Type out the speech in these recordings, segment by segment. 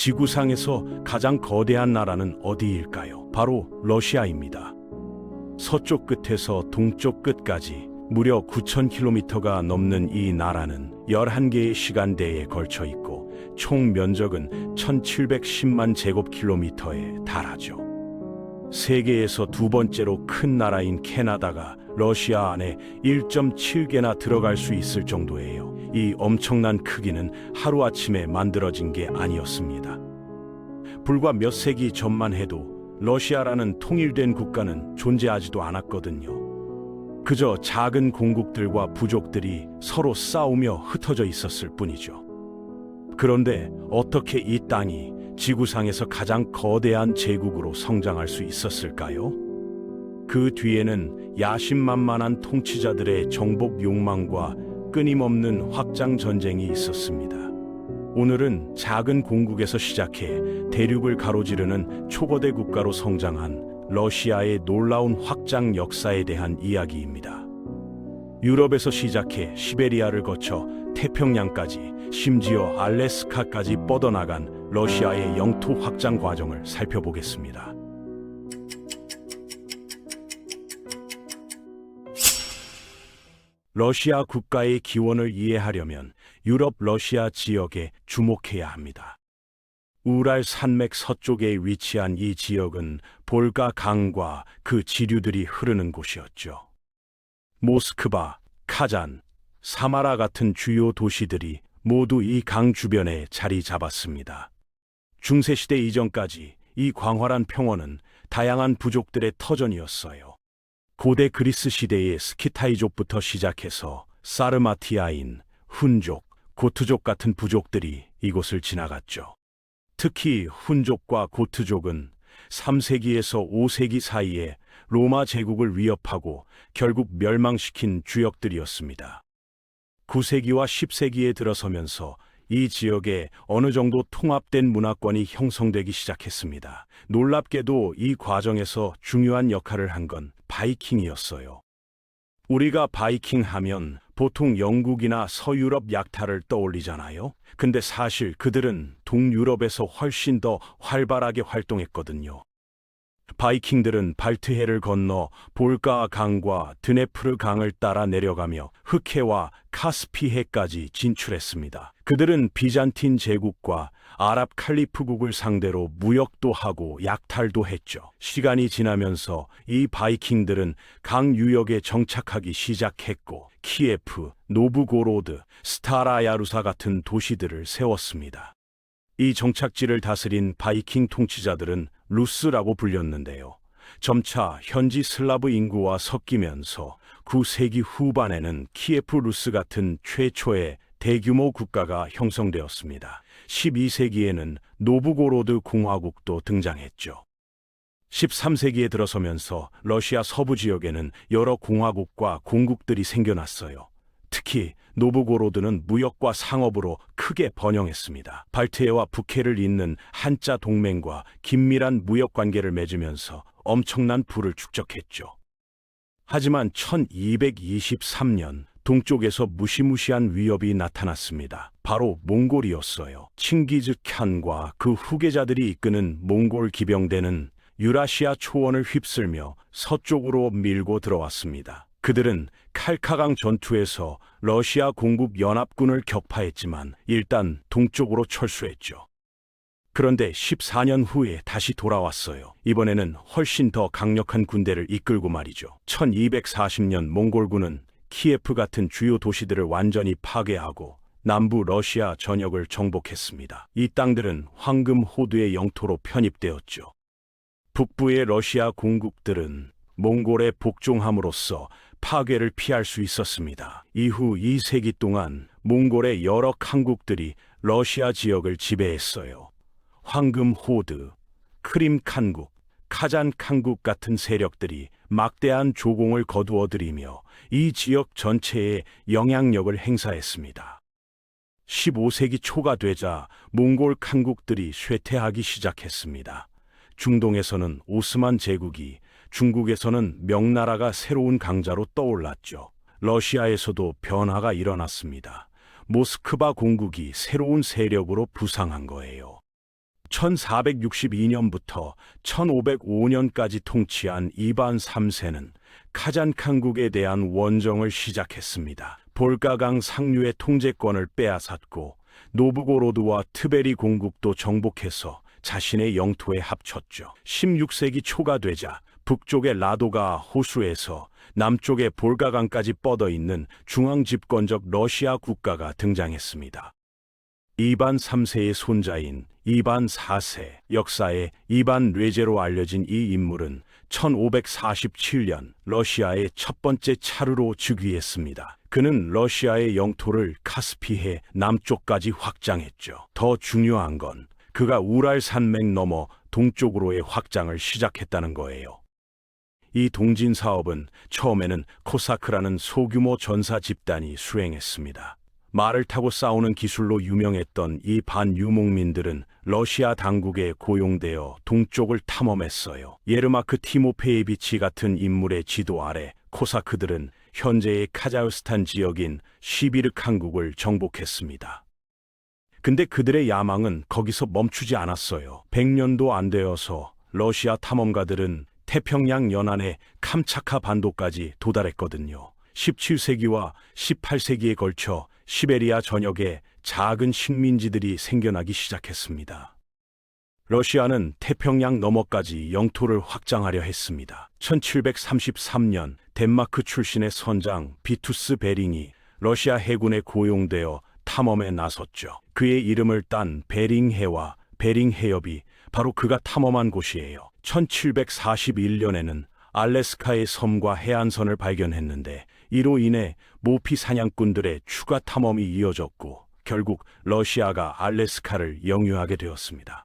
지구상에서 가장 거대한 나라는 어디일까요? 바로 러시아입니다. 서쪽 끝에서 동쪽 끝까지 무려 9,000km가 넘는 이 나라는 11개의 시간대에 걸쳐 있고 총 면적은 1,710만 제곱킬로미터에 달하죠. 세계에서 두 번째로 큰 나라인 캐나다가 러시아 안에 1.7개나 들어갈 수 있을 정도예요. 이 엄청난 크기는 하루아침에 만들어진 게 아니었습니다. 불과 몇 세기 전만 해도 러시아라는 통일된 국가는 존재하지도 않았거든요. 그저 작은 공국들과 부족들이 서로 싸우며 흩어져 있었을 뿐이죠. 그런데 어떻게 이 땅이 지구상에서 가장 거대한 제국으로 성장할 수 있었을까요? 그 뒤에는 야심만만한 통치자들의 정복 욕망과 끊임없는 확장 전쟁이 있었습니다. 오늘은 작은 공국에서 시작해 대륙을 가로지르는 초거대 국가로 성장한 러시아의 놀라운 확장 역사에 대한 이야기입니다. 유럽에서 시작해 시베리아를 거쳐 태평양까지, 심지어 알래스카까지 뻗어나간 러시아의 영토 확장 과정을 살펴보겠습니다. 러시아 국가의 기원을 이해하려면 유럽 러시아 지역에 주목해야 합니다. 우랄 산맥 서쪽에 위치한 이 지역은 볼가 강과 그 지류들이 흐르는 곳이었죠. 모스크바, 카잔, 사마라 같은 주요 도시들이 모두 이 강 주변에 자리 잡았습니다. 중세시대 이전까지 이 광활한 평원은 다양한 부족들의 터전이었어요. 고대 그리스 시대의 스키타이족부터 시작해서 사르마티아인, 훈족, 고트족 같은 부족들이 이곳을 지나갔죠. 특히 훈족과 고트족은 3세기에서 5세기 사이에 로마 제국을 위협하고 결국 멸망시킨 주역들이었습니다. 9세기와 10세기에 들어서면서 이 지역에 어느 정도 통합된 문화권이 형성되기 시작했습니다. 놀랍게도 이 과정에서 중요한 역할을 한 건 바이킹이었어요. 우리가 바이킹 하면 보통 영국이나 서유럽 약탈을 떠올리잖아요. 근데 사실 그들은 동유럽에서 훨씬 더 활발하게 활동했거든요. 바이킹들은 발트해를 건너 볼가 강과 드네프르 강을 따라 내려가며 흑해와 카스피해까지 진출했습니다. 그들은 비잔틴 제국과 아랍 칼리프국을 상대로 무역도 하고 약탈도 했죠. 시간이 지나면서 이 바이킹들은 강 유역에 정착하기 시작했고 키예프, 노브고로드, 스타라야루사 같은 도시들을 세웠습니다. 이 정착지를 다스린 바이킹 통치자들은 루스라고 불렸는데요. 점차 현지 슬라브 인구와 섞이면서 9세기 후반에는 키예프 루스 같은 최초의 대규모 국가가 형성되었습니다. 12세기에는 노브고로드 공화국도 등장했죠. 13세기에 들어서면서 러시아 서부 지역에는 여러 공화국과 공국들이 생겨났어요. 특히 노브고로드는 무역과 상업으로 크게 번영했습니다. 발트해와 북해를 잇는 한자 동맹과 긴밀한 무역 관계를 맺으면서 엄청난 부를 축적했죠. 하지만 1223년 동쪽에서 무시무시한 위협이 나타났습니다. 바로 몽골이었어요. 칭기즈 칸과 그 후계자들이 이끄는 몽골 기병대는 유라시아 초원을 휩쓸며 서쪽으로 밀고 들어왔습니다. 그들은 칼카강 전투에서 러시아 공국 연합군을 격파했지만 일단 동쪽으로 철수했죠. 그런데 14년 후에 다시 돌아왔어요. 이번에는 훨씬 더 강력한 군대를 이끌고 말이죠. 1240년 몽골군은 키예프 같은 주요 도시들을 완전히 파괴하고 남부 러시아 전역을 정복했습니다. 이 땅들은 황금 호두의 영토로 편입되었죠. 북부의 러시아 공국들은 몽골에 복종함으로써 파괴를 피할 수 있었습니다. 이후 2세기 동안 몽골의 여러 칸국들이 러시아 지역을 지배했어요. 황금 호드, 크림 칸국, 카잔 칸국 같은 세력들이 막대한 조공을 거두어들이며 이 지역 전체에 영향력을 행사했습니다. 15세기 초가 되자 몽골 칸국들이 쇠퇴하기 시작했습니다. 중동에서는 오스만 제국이, 중국에서는 명나라가 새로운 강자로 떠올랐죠. 러시아에서도 변화가 일어났습니다. 모스크바 공국이 새로운 세력으로 부상한 거예요. 1462년부터 1505년까지 통치한 이반 3세는 카잔칸국에 대한 원정을 시작했습니다. 볼가강 상류의 통제권을 빼앗았고 노브고로드와 트베리 공국도 정복해서 자신의 영토에 합쳤죠. 16세기 초가 되자 북쪽의 라도가 호수에서 남쪽의 볼가강까지 뻗어있는 중앙집권적 러시아 국가가 등장했습니다. 이반 3세의 손자인 이반 4세, 역사에 이반 뇌제로 알려진 이 인물은 1547년 러시아의 첫 번째 차르로 즉위했습니다. 그는 러시아의 영토를 카스피해 남쪽까지 확장했죠. 더 중요한 건 그가 우랄 산맥 넘어 동쪽으로의 확장을 시작했다는 거예요. 이 동진 사업은 처음에는 코사크라는 소규모 전사 집단이 수행했습니다. 말을 타고 싸우는 기술로 유명했던 이 반유목민들은 러시아 당국에 고용되어 동쪽을 탐험했어요. 예르마크 티모페예비치 같은 인물의 지도 아래 코사크들은 현재의 카자흐스탄 지역인 시비르 칸국을 정복했습니다. 근데 그들의 야망은 거기서 멈추지 않았어요. 100년도 안 되어서 러시아 탐험가들은 태평양 연안의 캄차카 반도까지 도달했거든요. 17세기와 18세기에 걸쳐 시베리아 전역에 작은 식민지들이 생겨나기 시작했습니다. 러시아는 태평양 너머까지 영토를 확장하려 했습니다. 1733년 덴마크 출신의 선장 비투스 베링이 러시아 해군에 고용되어 탐험에 나섰죠. 그의 이름을 딴 베링해와 베링해협이 바로 그가 탐험한 곳이에요. 1741년에는 알래스카의 섬과 해안선을 발견했는데 이로 인해 모피 사냥꾼들의 추가 탐험이 이어졌고 결국 러시아가 알래스카를 영유하게 되었습니다.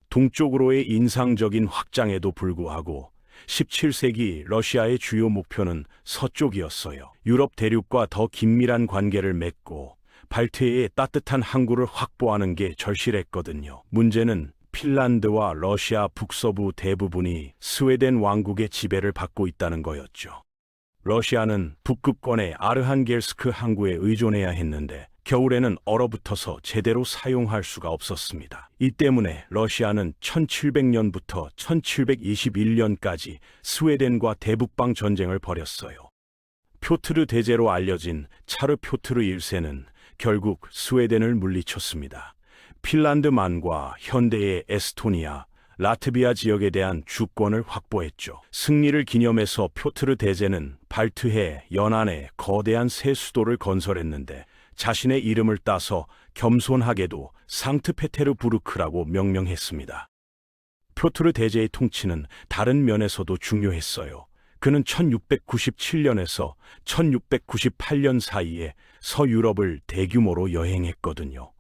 동쪽으로의 인상적인 확장에도 불구하고 17세기 러시아의 주요 목표는 서쪽이었어요. 유럽 대륙과 더 긴밀한 관계를 맺고 발트해의 따뜻한 항구를 확보하는 게 절실했거든요. 문제는 핀란드와 러시아 북서부 대부분이 스웨덴 왕국의 지배를 받고 있다는 거였죠. 러시아는 북극권의 아르한겔스크 항구에 의존해야 했는데 겨울에는 얼어붙어서 제대로 사용할 수가 없었습니다. 이 때문에 러시아는 1700년부터 1721년까지 스웨덴과 대북방 전쟁을 벌였어요. 표트르 대제로 알려진 차르 표트르 1세는 결국 스웨덴을 물리쳤습니다. 핀란드만과 현대의 에스토니아, 라트비아 지역에 대한 주권을 확보했죠. 승리를 기념해서 표트르 대제는 발트해 연안에 거대한 새 수도를 건설했는데 자신의 이름을 따서 겸손하게도 상트페테르부르크라고 명명했습니다. 표트르 대제의 통치는 다른 면에서도 중요했어요. 그는 1697년에서 1698년 사이에 서유럽을 대규모로 여행했거든요.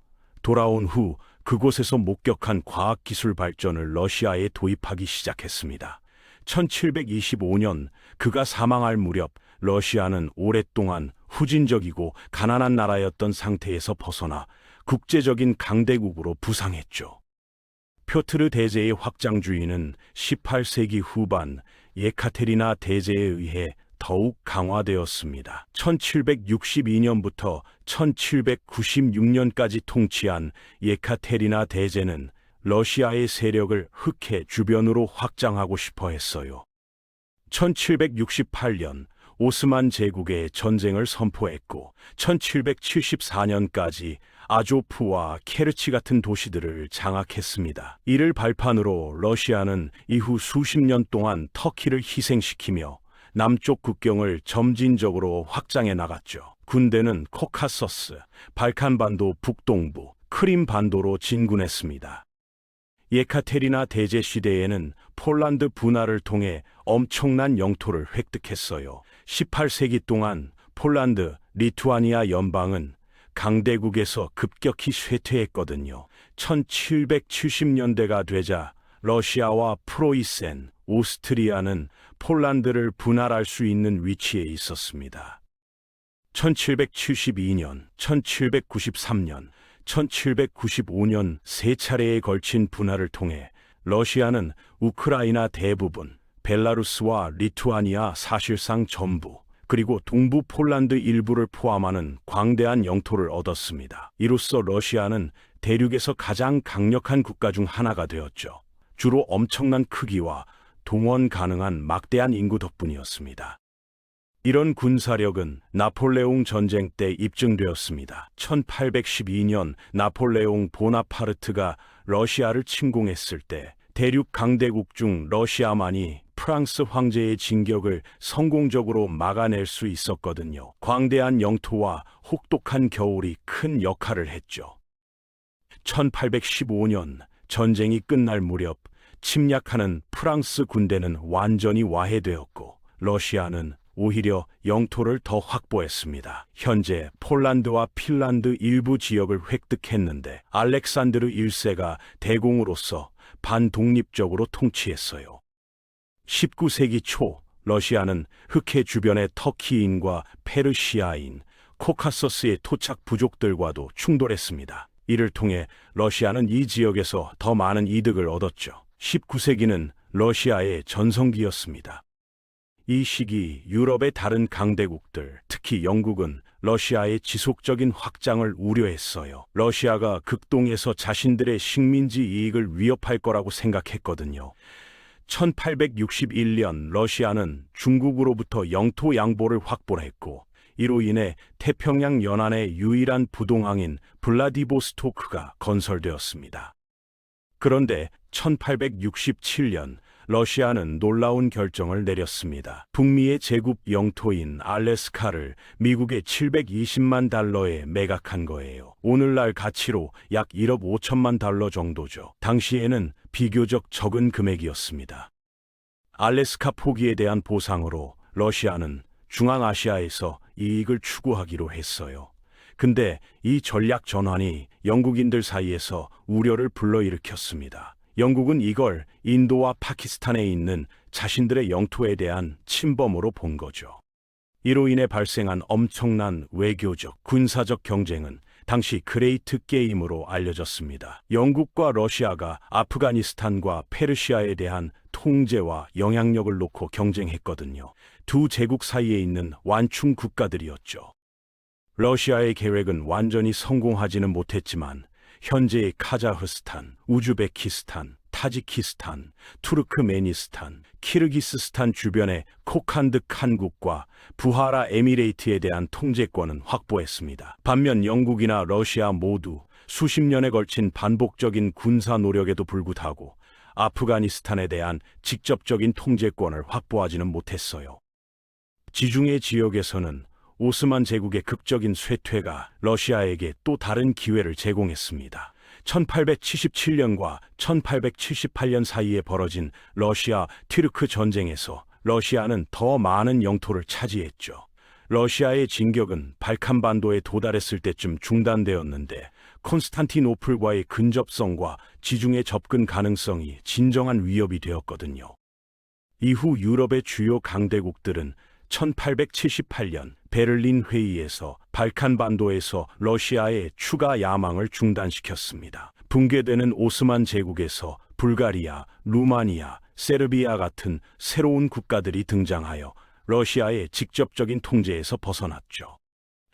돌아온 후 그곳에서 목격한 과학기술 발전을 러시아에 도입하기 시작했습니다. 1725년 그가 사망할 무렵 러시아는 오랫동안 후진적이고 가난한 나라였던 상태에서 벗어나 국제적인 강대국으로 부상했죠. 표트르 대제의 확장주의는 18세기 후반 예카테리나 대제에 의해 더욱 강화되었습니다. 1762년부터 1796년까지 통치한 예카테리나 대제는 러시아의 세력을 흑해 주변으로 확장하고 싶어 했어요. 1768년 오스만 제국의 전쟁을 선포했고 1774년까지 아조프와 케르치 같은 도시들을 장악했습니다. 이를 발판으로 러시아는 이후 수십 년 동안 터키를 희생시키며 남쪽 국경을 점진적으로 확장해 나갔죠. 군대는 코카서스, 발칸반도 북동부, 크림반도로 진군했습니다. 예카테리나 대제 시대에는 폴란드 분할을 통해 엄청난 영토를 획득했어요. 18세기 동안 폴란드, 리투아니아 연방은 강대국에서 급격히 쇠퇴했거든요. 1770년대가 되자 러시아와 프로이센, 오스트리아는 폴란드를 분할할 수 있는 위치에 있었습니다. 1772년, 1793년, 1795년 세 차례에 걸친 분할을 통해 러시아는 우크라이나 대부분, 벨라루스와 리투아니아 사실상 전부, 그리고 동부 폴란드 일부를 포함하는 광대한 영토를 얻었습니다. 이로써 러시아는 대륙에서 가장 강력한 국가 중 하나가 되었죠. 주로 엄청난 크기와 동원 가능한 막대한 인구 덕분이었습니다. 이런 군사력은 나폴레옹 전쟁 때 입증되었습니다. 1812년 나폴레옹 보나파르트가 러시아를 침공했을 때 대륙 강대국 중 러시아만이 프랑스 황제의 진격을 성공적으로 막아낼 수 있었거든요. 광대한 영토와 혹독한 겨울이 큰 역할을 했죠. 1815년 전쟁이 끝날 무렵 침략하는 프랑스 군대는 완전히 와해되었고 러시아는 오히려 영토를 더 확보했습니다. 현재 폴란드와 핀란드 일부 지역을 획득했는데 알렉산드르 1세가 대공으로서 반독립적으로 통치했어요. 19세기 초 러시아는 흑해 주변의 터키인과 페르시아인, 코카서스의 토착 부족들과도 충돌했습니다. 이를 통해 러시아는 이 지역에서 더 많은 이득을 얻었죠. 19세기는 러시아의 전성기였습니다. 이 시기 유럽의 다른 강대국들, 특히 영국은 러시아의 지속적인 확장을 우려했어요. 러시아가 극동에서 자신들의 식민지 이익을 위협할 거라고 생각했거든요. 1861년 러시아는 중국으로부터 영토 양보를 확보했고 이로 인해 태평양 연안의 유일한 부동항인 블라디보스토크가 건설되었습니다. 그런데 1867년 러시아는 놀라운 결정을 내렸습니다. 북미의 제국 영토인 알래스카를 미국에 720만 달러에 매각한 거예요. 오늘날 가치로 약 1억 5천만 달러 정도죠. 당시에는 비교적 적은 금액이었습니다. 알래스카 포기에 대한 보상으로 러시아는 중앙아시아에서 이익을 추구하기로 했어요. 근데 이 전략 전환이 영국인들 사이에서 우려를 불러일으켰습니다. 영국은 이걸 인도와 파키스탄에 있는 자신들의 영토에 대한 침범으로 본 거죠. 이로 인해 발생한 엄청난 외교적, 군사적 경쟁은 당시 그레이트 게임으로 알려졌습니다. 영국과 러시아가 아프가니스탄과 페르시아에 대한 통제와 영향력을 놓고 경쟁했거든요. 두 제국 사이에 있는 완충 국가들이었죠. 러시아의 계획은 완전히 성공하지는 못했지만 현재의 카자흐스탄, 우즈베키스탄, 타지키스탄, 투르크메니스탄, 키르기스스탄 주변의 코칸드 칸국과 부하라 에미레이트에 대한 통제권은 확보했습니다. 반면 영국이나 러시아 모두 수십 년에 걸친 반복적인 군사 노력에도 불구하고 아프가니스탄에 대한 직접적인 통제권을 확보하지는 못했어요. 지중해 지역에서는 오스만 제국의 극적인 쇠퇴가 러시아에게 또 다른 기회를 제공했습니다. 1877년과 1878년 사이에 벌어진 러시아 튀르크 전쟁에서 러시아는 더 많은 영토를 차지했죠. 러시아의 진격은 발칸반도에 도달했을 때쯤 중단되었는데 콘스탄티노플과의 근접성과 지중해 접근 가능성이 진정한 위협이 되었거든요. 이후 유럽의 주요 강대국들은 1878년 베를린 회의에서 발칸반도에서 러시아의 추가 야망을 중단시켰습니다. 붕괴되는 오스만 제국에서 불가리아, 루마니아, 세르비아 같은 새로운 국가들이 등장하여 러시아의 직접적인 통제에서 벗어났죠.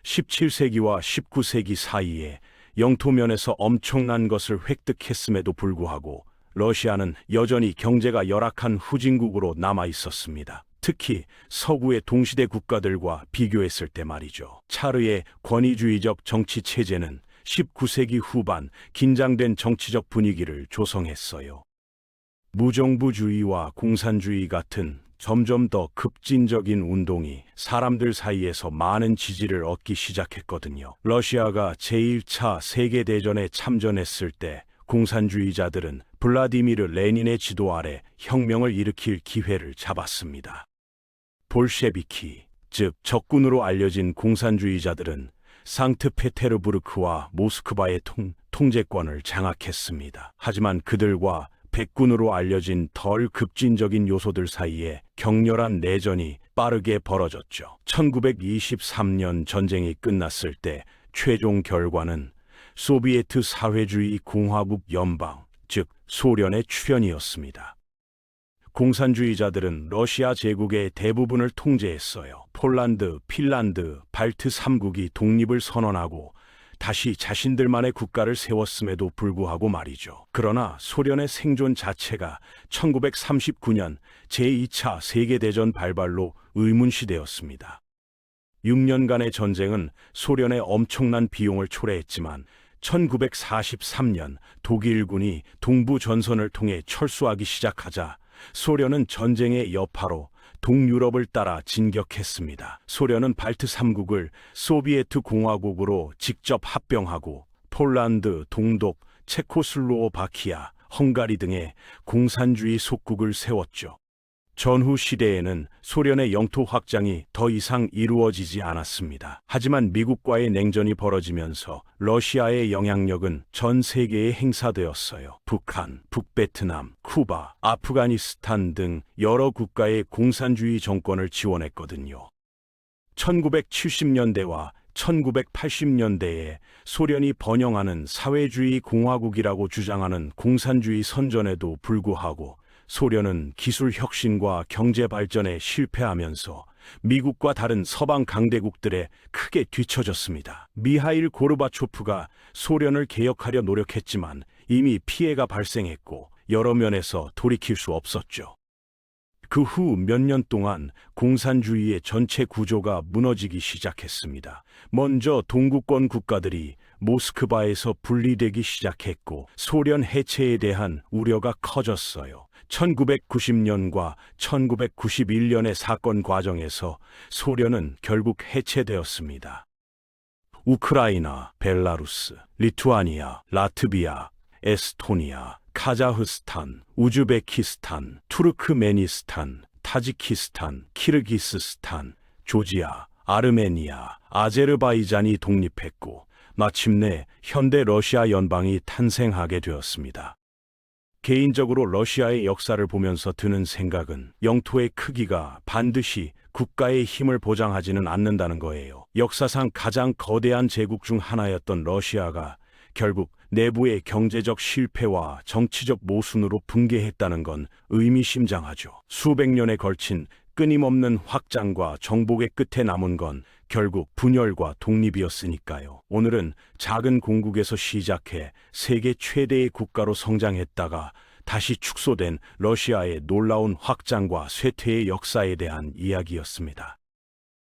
17세기와 19세기 사이에 영토면에서 엄청난 것을 획득했음에도 불구하고 러시아는 여전히 경제가 열악한 후진국으로 남아 있었습니다. 특히 서구의 동시대 국가들과 비교했을 때 말이죠. 차르의 권위주의적 정치 체제는 19세기 후반 긴장된 정치적 분위기를 조성했어요. 무정부주의와 공산주의 같은 점점 더 급진적인 운동이 사람들 사이에서 많은 지지를 얻기 시작했거든요. 러시아가 제1차 세계대전에 참전했을 때 공산주의자들은 블라디미르 레닌의 지도 아래 혁명을 일으킬 기회를 잡았습니다. 볼셰비키, 즉 적군으로 알려진 공산주의자들은 상트페테르부르크와 모스크바의 통제권을 장악했습니다. 하지만 그들과 백군으로 알려진 덜 급진적인 요소들 사이에 격렬한 내전이 빠르게 벌어졌죠. 1923년 전쟁이 끝났을 때 최종 결과는 소비에트 사회주의 공화국 연방, 즉 소련의 출현이었습니다. 공산주의자들은 러시아 제국의 대부분을 통제했어요. 폴란드, 핀란드, 발트 3국이 독립을 선언하고 다시 자신들만의 국가를 세웠음에도 불구하고 말이죠. 그러나 소련의 생존 자체가 1939년 제2차 세계대전 발발로 의문시되었습니다. 6년간의 전쟁은 소련의 엄청난 비용을 초래했지만 1943년 독일군이 동부 전선을 통해 철수하기 시작하자 소련은 전쟁의 여파로 동유럽을 따라 진격했습니다. 소련은 발트 3국을 소비에트 공화국으로 직접 합병하고 폴란드, 동독, 체코슬로바키아, 헝가리 등의 공산주의 속국을 세웠죠. 전후 시대에는 소련의 영토 확장이 더 이상 이루어지지 않았습니다. 하지만 미국과의 냉전이 벌어지면서 러시아의 영향력은 전 세계에 행사되었어요. 북한, 북베트남, 쿠바, 아프가니스탄 등 여러 국가의 공산주의 정권을 지원했거든요. 1970년대와 1980년대에 소련이 번영하는 사회주의 공화국이라고 주장하는 공산주의 선전에도 불구하고 소련은 기술 혁신과 경제 발전에 실패하면서 미국과 다른 서방 강대국들에 크게 뒤처졌습니다. 미하일 고르바초프가 소련을 개혁하려 노력했지만 이미 피해가 발생했고 여러 면에서 돌이킬 수 없었죠. 그 후 몇 년 동안 공산주의의 전체 구조가 무너지기 시작했습니다. 먼저 동구권 국가들이 모스크바에서 분리되기 시작했고 소련 해체에 대한 우려가 커졌어요. 1990년과 1991년의 사건 과정에서 소련은 결국 해체되었습니다. 우크라이나, 벨라루스, 리투아니아, 라트비아, 에스토니아, 카자흐스탄, 우즈베키스탄, 투르크메니스탄, 타지키스탄, 키르기스스탄, 조지아, 아르메니아, 아제르바이잔이 독립했고 마침내 현대 러시아 연방이 탄생하게 되었습니다. 개인적으로 러시아의 역사를 보면서 드는 생각은 영토의 크기가 반드시 국가의 힘을 보장하지는 않는다는 거예요. 역사상 가장 거대한 제국 중 하나였던 러시아가 결국 내부의 경제적 실패와 정치적 모순으로 붕괴했다는 건 의미심장하죠. 수백 년에 걸친 끊임없는 확장과 정복의 끝에 남은 건 결국 분열과 독립이었으니까요. 오늘은 작은 공국에서 시작해 세계 최대의 국가로 성장했다가 다시 축소된 러시아의 놀라운 확장과 쇠퇴의 역사에 대한 이야기였습니다.